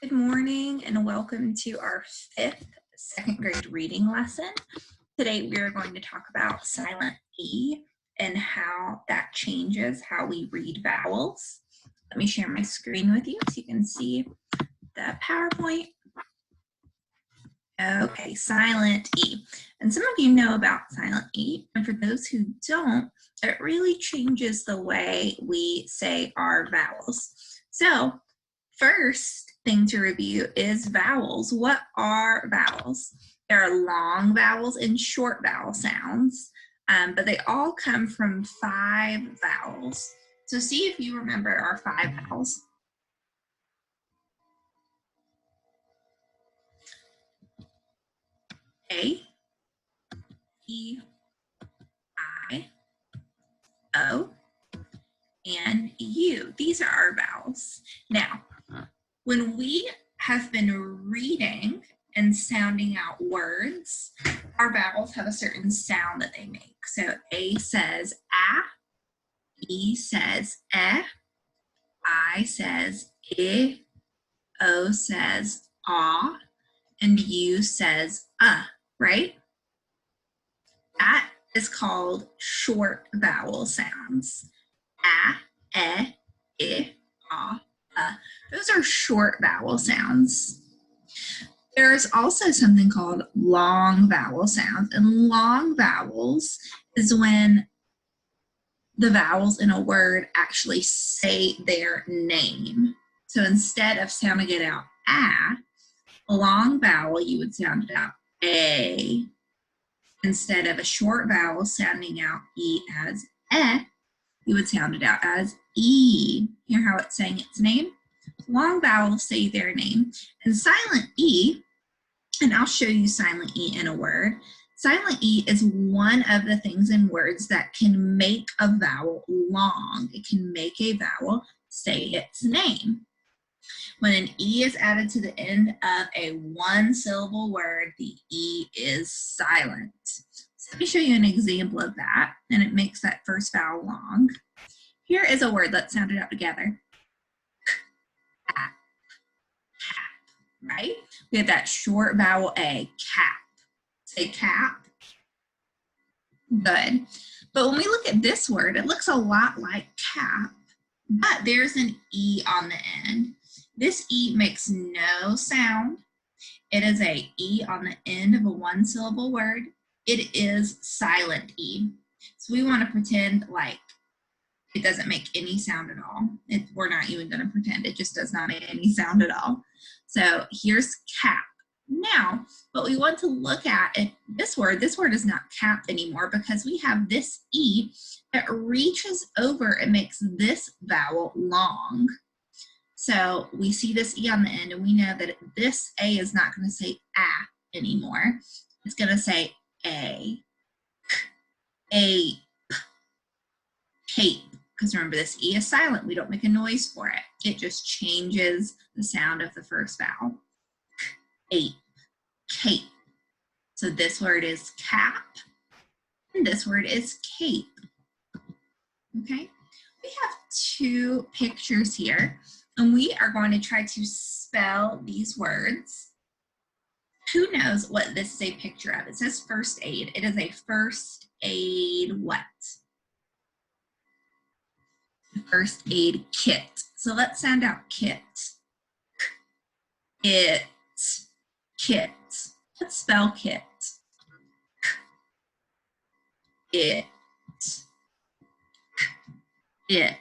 Good morning and welcome to our fifth second grade reading lesson. Today we are going to talk about silent E and how that changes how we read vowels. Let me share my screen with you so you can see the PowerPoint. Okay, silent E. And some of you know about silent E, and for those who don't, it really changes the way we say our vowels. So first thing to review is vowels. What are vowels? There are long vowels and short vowel sounds, but they all come from 5 vowels. So see if you remember our 5 vowels. A, E, I, O, and U. These are our vowels. Now, when we have been reading and sounding out words, our vowels have a certain sound that they make. So A says A, E says E, I says I, O says ah, and U says right? That is called short vowel sounds. A, I, those are short vowel sounds. There's also something called long vowel sounds, and long vowels is when the vowels in a word actually say their name. So instead of sounding it out a long vowel, you would sound it out A. Instead of a short vowel sounding out E as E, you would sound it out as E. Hear how it's saying its name? Long vowels say their name. And silent E, and I'll show you silent E in a word. Silent E is one of the things in words that can make a vowel long. It can make a vowel say its name. When an E is added to the end of a one-syllable word, the E is silent. So let me show you an example of that, and it makes that first vowel long. Here is a word. Let's sound it out together. Cap, right? We have that short vowel A, cap. Say cap. Good. But when we look at this word, it looks a lot like cap, but there's an E on the end. This E makes no sound. It is a E on the end of a one-syllable word. It is silent E. So we want to pretend like it doesn't make any sound at all. We're not even going to pretend. It just does not make any sound at all. So here's cap. Now, what we want to look at is this word is not capped anymore because we have this E that reaches over and makes this vowel long. So we see this E on the end, and we know that this A is not going to say A anymore. It's going to say A, cape. Because remember, this E is silent. We don't make a noise for it. It just changes the sound of the first vowel. Ape, cape. So this word is cap, and this word is cape. Okay? We have 2 pictures here. And we are going to try to spell these words. Who knows what this is a picture of? It says first aid. It is a first aid what? First aid kit. So let's sound out kit. It, kit. Let's spell kit. It, kit.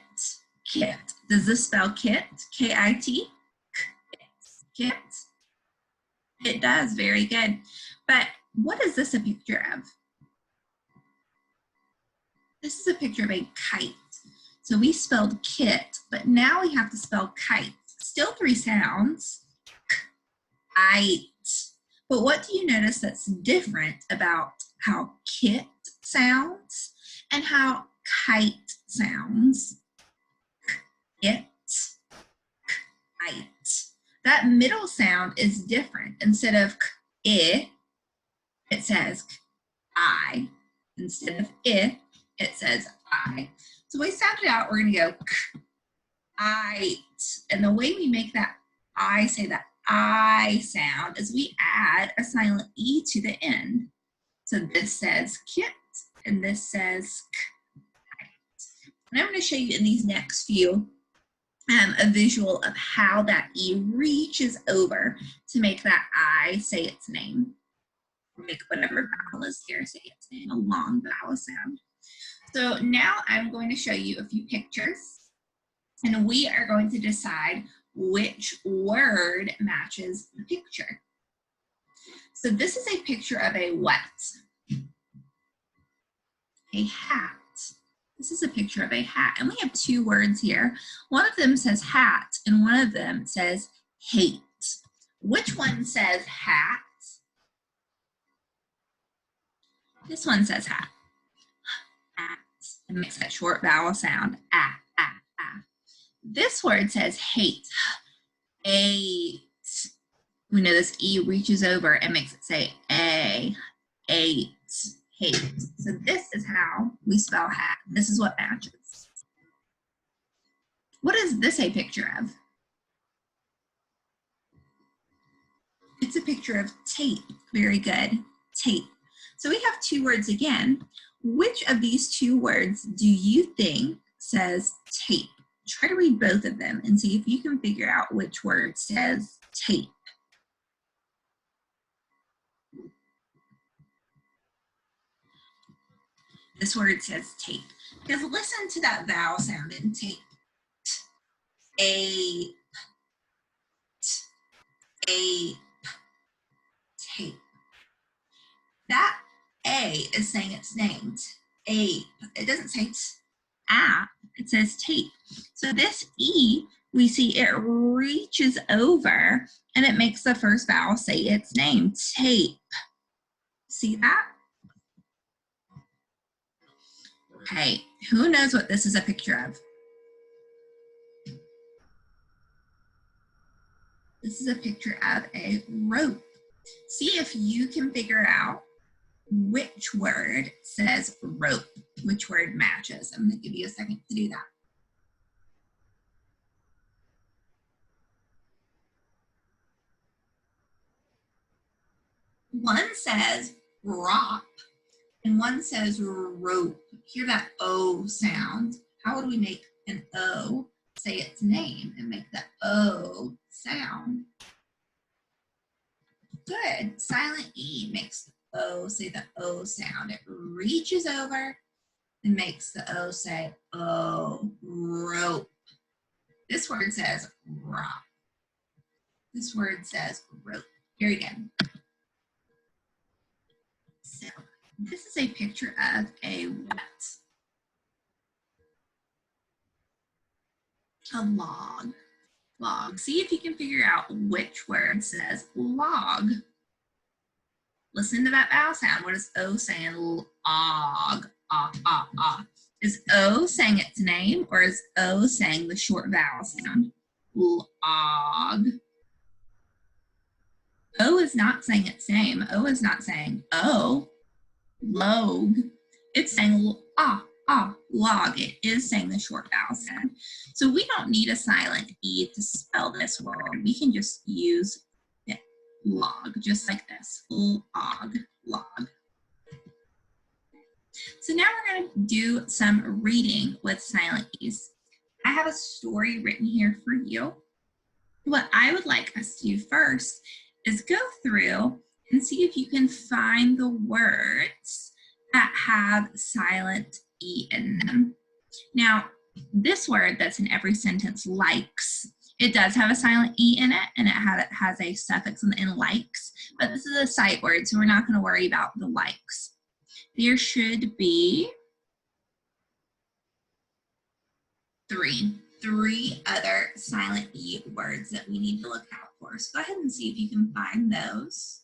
Does this spell kit? K-I-T? Kit? It does, very good. But what is this a picture of? This is a picture of a kite. So we spelled kit, but now we have to spell kite. Still 3 sounds. Kite. But what do you notice that's different about how kit sounds and how kite sounds? Kit, kite. That middle sound is different. Instead of I, it says I. Instead of it says I. So we sound it out, we're going to go I. And the way we make that I say that I sound is we add a silent E to the end. So this says kit, and this says k. And I'm going to show you in these next few a visual of how that E reaches over to make that I say its name. Make whatever vowel is here say its name, a long vowel sound. So now I'm going to show you a few pictures, and we are going to decide which word matches the picture. So this is a picture of a what? A hat. This is a picture of a hat, and we have two words here. One of them says hat, and one of them says hate. Which one says hat? This one says hat. Hat. It makes that short vowel sound. Ah, ah, ah. This word says hate. Eight. We know this E reaches over and makes it say a. Eight. Hate. So this is how we spell hat. This is what matches. What is this a picture of? It's a picture of tape. Very good. Tape. So we have two words again. Which of these two words do you think says tape? Try to read both of them and see if you can figure out which word says tape. This word says tape. Because listen to that vowel sound in tape. Ape. Ape. Tape. That A is saying its name. Ape. It doesn't say app. It says tape. So this E, we see it reaches over and it makes the first vowel say its name. Tape. See that? Okay, who knows what this is a picture of? This is a picture of a rope. See if you can figure out which word says rope, which word matches. I'm going to give you a second to do that. One says rock and one says rope. Hear that O sound. How would we make an O say its name and make the O sound? Good. Silent E makes the O say the O sound. It reaches over and makes the O say O, rope. This word says rock. This word says rope. Very good. So this is a picture of a what? A log. Log. See if you can figure out which word says log. Listen to that vowel sound. What is O saying? Log. Ah, ah, ah. Is O saying its name or is O saying the short vowel sound? Log. O is not saying its name. O is not saying O. Log. It's saying ah, ah, log. It is saying the short vowel sound. So we don't need a silent E to spell this word. We can just use it, log, just like this. Log, log. So now we're going to do some reading with silent E's. I have a story written here for you. What I would like us to do first is go through and see if you can find the words that have silent E in them. Now, this word that's in every sentence, likes, it does have a silent E in it, and it has a suffix on the end, likes, but this is a sight word, so we're not going to worry about the likes. There should be three other silent E words that we need to look out for. So go ahead and see if you can find those.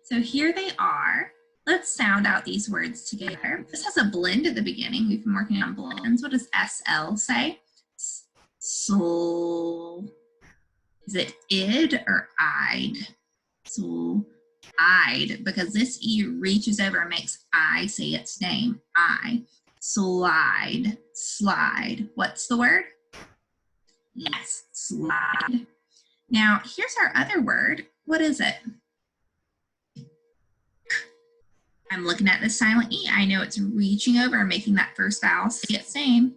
So here they are. Let's sound out these words together. This has a blend at the beginning. We've been working on blends. What does SL say? Soul. Is it id or I'd? Soul. I'd, because this E reaches over and makes I say its name. I. Slide, slide. What's the word? Yes, slide. Now, here's our other word. What is it? I'm looking at the silent E. I know it's reaching over and making that first vowel say its name.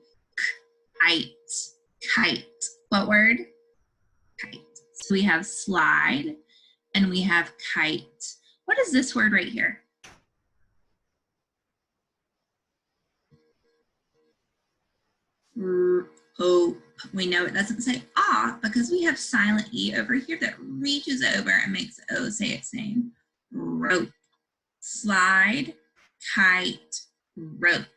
Kite, kite. What word? Kite. So we have slide and we have kite. What is this word right here? Hope. We know it doesn't say ah because we have silent E over here that reaches over and makes O say its name. Rope. Slide, kite, rope.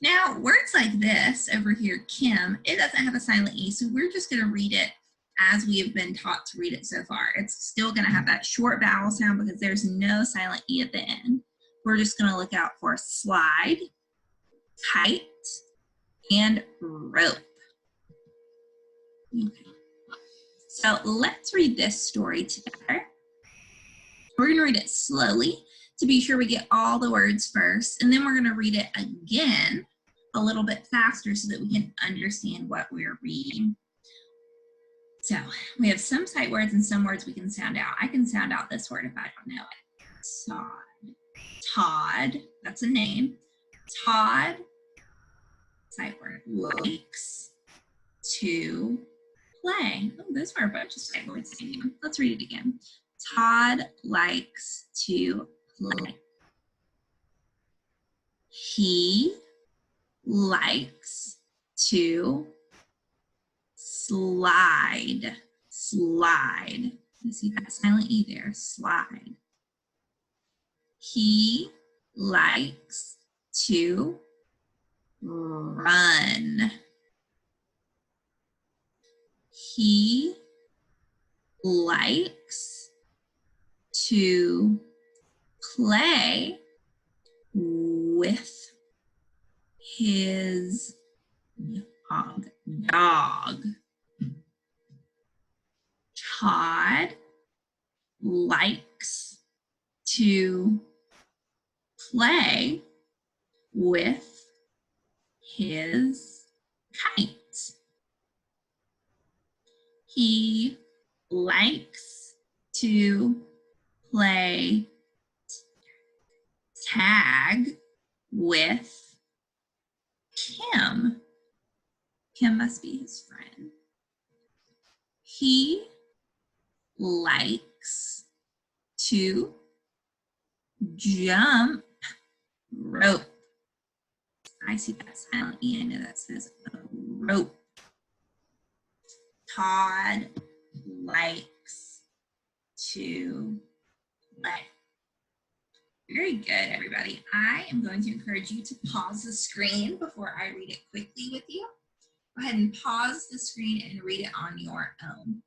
Now, words like this over here, Kim, it doesn't have a silent E, so we're just going to read it as we have been taught to read it so far. It's still going to have that short vowel sound because there's no silent E at the end. We're just going to look out for slide, kite, and rope. Okay. So let's read this story together. We're going to read it slowly to be sure we get all the words first, and then we're going to read it again a little bit faster so that we can understand what we're reading. So we have some sight words and some words we can sound out. I can sound out this word if I don't know it. Sod. Todd, that's a name. Todd, sight word, likes to play. Oh, those are a bunch of sight words. Let's read it again. Todd likes to play. He likes to slide. Slide. You see that silent E there, slide. He likes to run. He likes to play with his dog. Todd likes to play with his kite. He likes to play tag with Kim. Kim must be his friend. He likes to jump rope. I see that silent E. I know that says rope. Todd likes to play. Very good, everybody. I am going to encourage you to pause the screen before I read it quickly with you. Go ahead and pause the screen and read it on your own.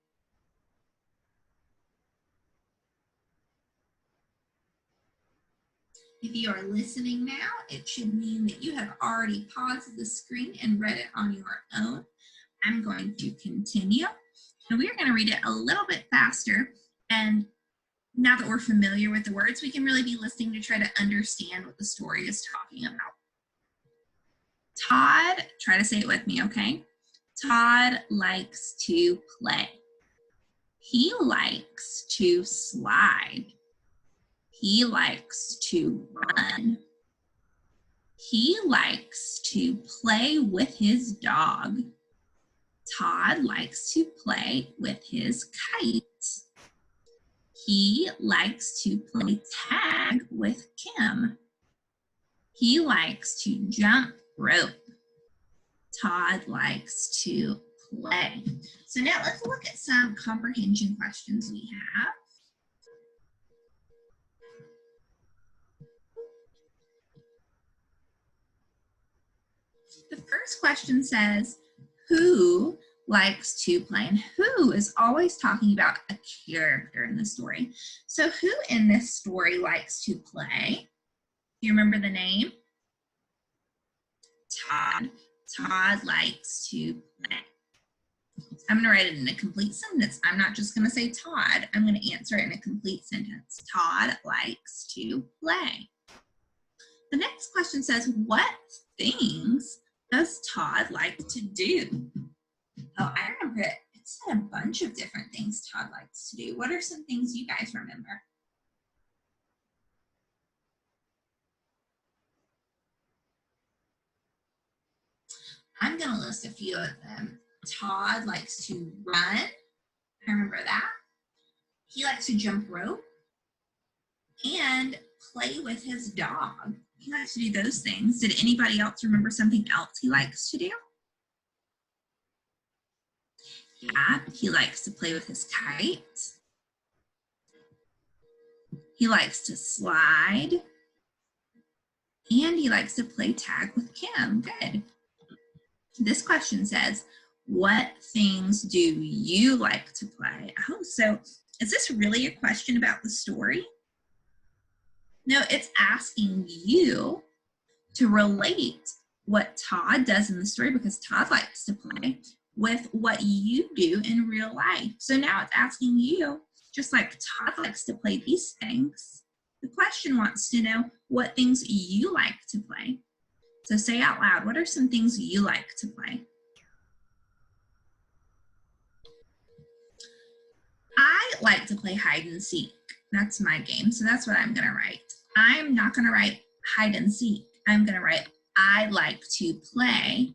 If you are listening now, it should mean that you have already paused the screen and read it on your own. I'm going to continue, and we are going to read it a little bit faster. And now that we're familiar with the words, we can really be listening to try to understand what the story is talking about. Todd, try to say it with me, okay? Todd likes to play. He likes to slide. He likes to run. He likes to play with his dog. Todd likes to play with his kite. He likes to play tag with Kim. He likes to jump rope. Todd likes to play. So now let's look at some comprehension questions we have. The first question says, who likes to play? And who is always talking about a character in the story. So who in this story likes to play? Do you remember the name? Todd. Todd likes to play. I'm going to write it in a complete sentence. I'm not just going to say Todd. I'm going to answer it in a complete sentence. Todd likes to play. The next question says, what things does Todd like to do? Oh, I remember it. It said a bunch of different things Todd likes to do. What are some things you guys remember? I'm going to list a few of them. Todd likes to run. I remember that. He likes to jump rope and play with his dog. He likes to do those things. Did anybody else remember something else he likes to do? Yeah, he likes to play with his kite. He likes to slide. And he likes to play tag with Kim. Good. This question says, what things do you like to play? Oh, so is this really a question about the story? No, it's asking you to relate what Todd does in the story, because Todd likes to play, with what you do in real life. So now it's asking you, just like Todd likes to play these things, the question wants to know what things you like to play. So say out loud, what are some things you like to play? I like to play hide and seek. That's my game, so that's what I'm gonna write. I'm not gonna write hide and seek. I'm gonna write, I like to play.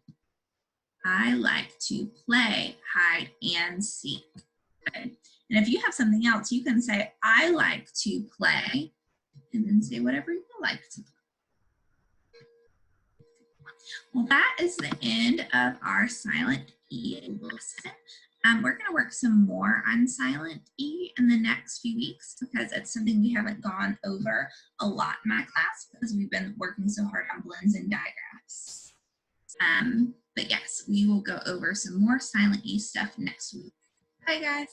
I like to play hide and seek. Okay. And if you have something else, you can say, I like to play, and then say whatever you like to play. Well, that is the end of our silent E lesson. We're going to work some more on silent E in the next few weeks, because it's something we haven't gone over a lot in my class, because we've been working so hard on blends and digraphs. But yes, we will go over some more silent E stuff next week. Bye, guys.